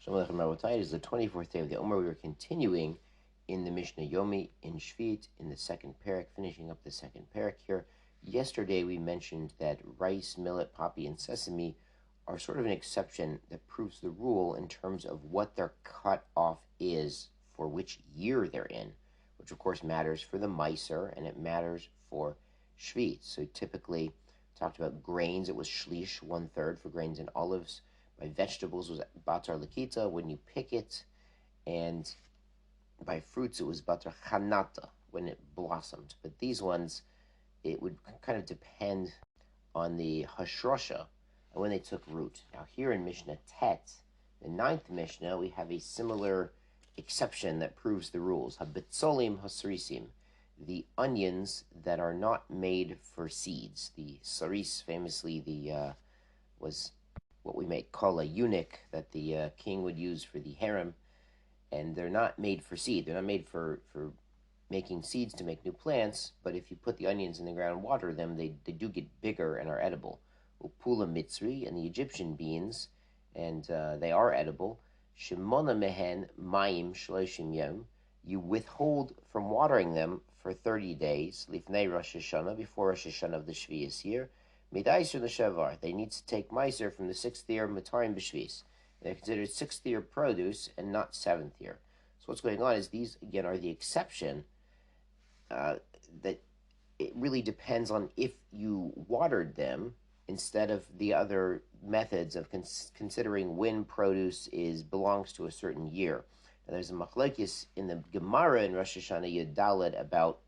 Shalom Aleichem Rabotai. It is the 24th day of the Omer. We are continuing in the Mishnah Yomi in Sheviit in the second parak, finishing up the second parak here. Yesterday we mentioned that rice, millet, poppy, and sesame are sort of an exception that proves the rule in terms of what their cutoff is for which year they're in, which of course matters for the Meiser and it matters for Sheviit. So typically talked about grains, it was shlish, 1/3 for grains and olives. By vegetables was batar lakita, when you pick it, and by fruits it was batar chanata, when it blossomed. But these ones, it would kind of depend on the hashrosha and when they took root. Now here in Mishnah Tet, the 9th Mishnah, we have a similar exception that proves the rules. Habitzolim hasrisim, the onions that are not made for seeds. The saris, famously, was what we might call a eunuch that the king would use for the harem, and they're not made for seed. They're not made for making seeds to make new plants, but if you put the onions in the ground and water them, they do get bigger and are edible. Upula mitzri, and the Egyptian beans, and they are edible. Shemona mehen mayim shloshim yom, you withhold from watering them for 30 days, lifnei Rosh Hashanah, before Rosh Hashanah of the Shvius year. Midaiser l'shavar, they need to take meiser from the 6th year matarim b'shvis. They're considered 6th year produce and not 7th year. So what's going on is these again are the exception. That it really depends on if you watered them instead of the other methods of considering when produce belongs to a certain year. Now, there's a machlokes in the Gemara in Rosh Hashanah Yud Daled about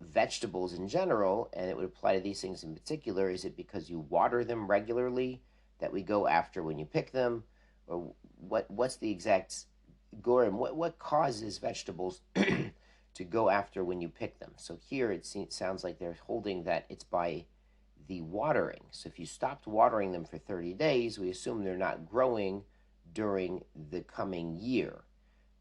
vegetables in general, and it would apply to these things in particular. Is it because you water them regularly that we go after when you pick them, or what's the exact gourds? What causes vegetables to go after when you pick them? So here it sounds like they're holding that it's by the watering. So if you stopped watering them for 30 days, we assume they're not growing during the coming year,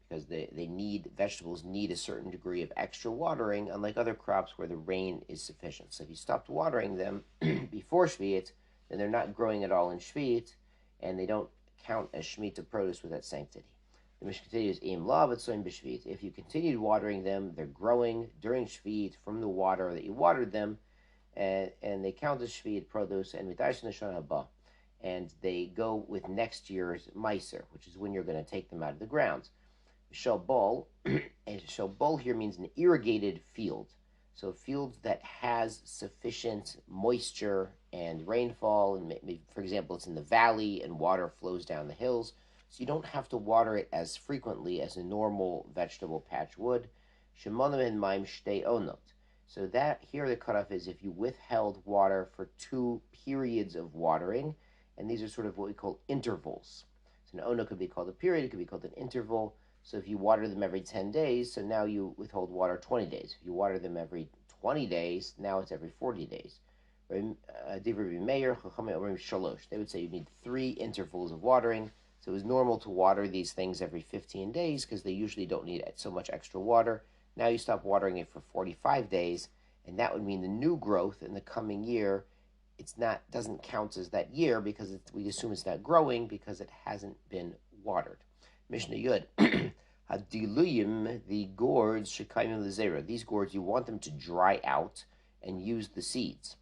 because vegetables need a certain degree of extra watering, unlike other crops where the rain is sufficient. So if you stopped watering them before Sheviit, then they're not growing at all in Sheviit, and they don't count as Shemitah produce with that sanctity. The Mishnah continues, Im la b'tzoim b'Shviit. If you continued watering them, they're growing during Sheviit from the water that you watered them, and they count as Sheviit produce, and mitaysh neshana haba, and they go with next year's meiser, which is when you're going to take them out of the ground. Shalbol, and shalbol here means an irrigated field. So a field that has sufficient moisture and rainfall, and maybe, for example, it's in the valley and water flows down the hills, so you don't have to water it as frequently as a normal vegetable patch would. Shemonim and maim shtei onot. So that here the cutoff is if you withheld water for 2 periods of watering, and these are sort of what we call intervals. So an ono could be called a period, it could be called an interval. So if you water them every 10 days, so now you withhold water 20 days. If you water them every 20 days, now it's every 40 days. They would say you need 3 intervals of watering. So it was normal to water these things every 15 days because they usually don't need so much extra water. Now you stop watering it for 45 days, and that would mean the new growth in the coming year, doesn't count as that year because we assume it's not growing because it hasn't been watered. Mishnah Yud, Hadiluyim, the gourds, Shekaimim Lezera. These gourds, you want them to dry out and use the seeds.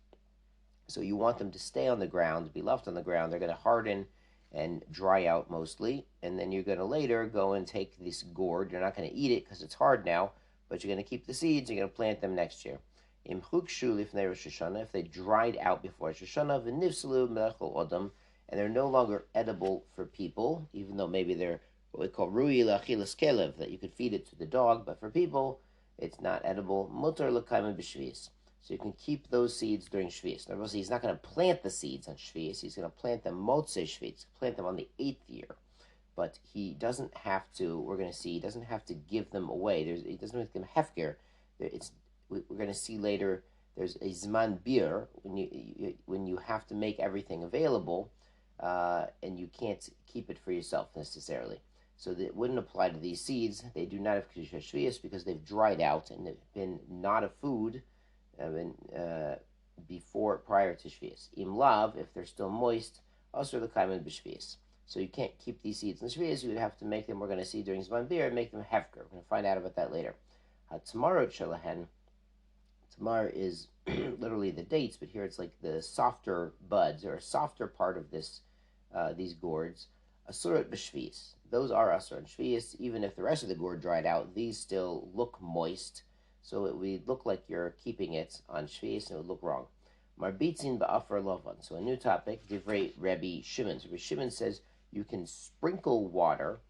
So you want them to stay on the ground, be left on the ground. They're going to harden and dry out mostly, and then you're going to later go and take this gourd. You're not going to eat it because it's hard now, but you're going to keep the seeds. You're going to plant them next year. Im chukshu lifnei Rosh Hashanah, if they dried out before Rosh Hashanah, v'nifselu melechol odam, and they're no longer edible for people, even though maybe they're what we call rui l'achilas kelev, that you could feed it to the dog, but for people, it's not edible. Mutar l'kaimim b'shvius. So you can keep those seeds during Shvius. Now, obviously, he's not going to plant the seeds on Shvius. He's going to plant them motzei Shvius, plant them on the 8th year. But he doesn't have to, we're going to see, he doesn't have to give them away. He doesn't have to give them hefker. We're going to see later, there's a zman bir, when you have to make everything available, and you can't keep it for yourself necessarily. So that wouldn't apply to these seeds. They do not have kedusha shvius because they've dried out and they've been not a food prior to shvius. Im lav, if they're still moist, also the kaiman b'shvius. So you can't keep these seeds in Shvius. You would have to make them, we're going to see during Zman Bir, make them hefker. We're going to find out about that later. Tamarot shalahen. Tamar is literally the dates, but here it's like the softer buds, or a softer part of this, these gourds. Asurat b'shvius. Those are asur and shvius. Even if the rest of the gourd dried out, these still look moist. So it would look like you're keeping it on shvius, and it would look wrong. Marbitzin ba'afar lovan. So a new topic, divrei Rabbi Shimon. So Rabbi Shimon says you can sprinkle water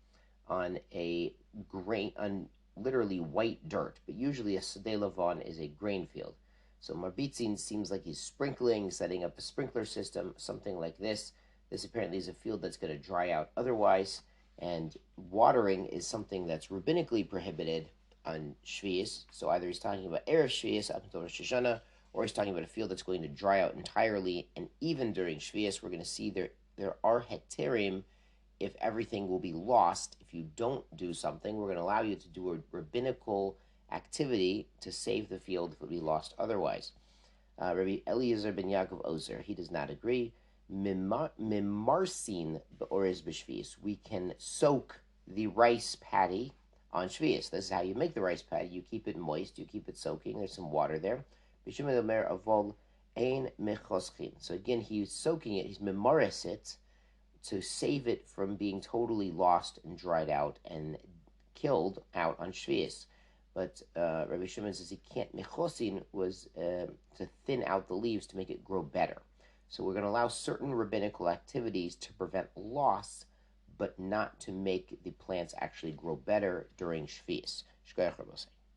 on a grain, on literally white dirt, but usually a sadeh lavon is a grain field. So marbitzin seems like he's sprinkling, setting up a sprinkler system, something like this. This apparently is a field that's going to dry out otherwise, and watering is something that's rabbinically prohibited on Shvius. So either he's talking about Erev Shvius up until Rosh Hashanah, or he's talking about a field that's going to dry out entirely, and even during Shvius, we're going to see there are heterim. If everything will be lost, if you don't do something, we're going to allow you to do a rabbinical activity to save the field if it will be lost otherwise. Rabbi Eliezer ben Yaakov Ozer, he does not agree. Mimarsin be'orez b'shvius. We can soak the rice paddy on shvius. This is how you make the rice paddy. You keep it moist, you keep it soaking. There's some water there. So again, he's soaking it, he's mimaris it, to save it from being totally lost and dried out and killed out on Shvius. But Rabbi Shimon says he can't. Mechosin was to thin out the leaves to make it grow better. So we're going to allow certain rabbinical activities to prevent loss, but not to make the plants actually grow better during Shvius. Shkoyach Rabbi.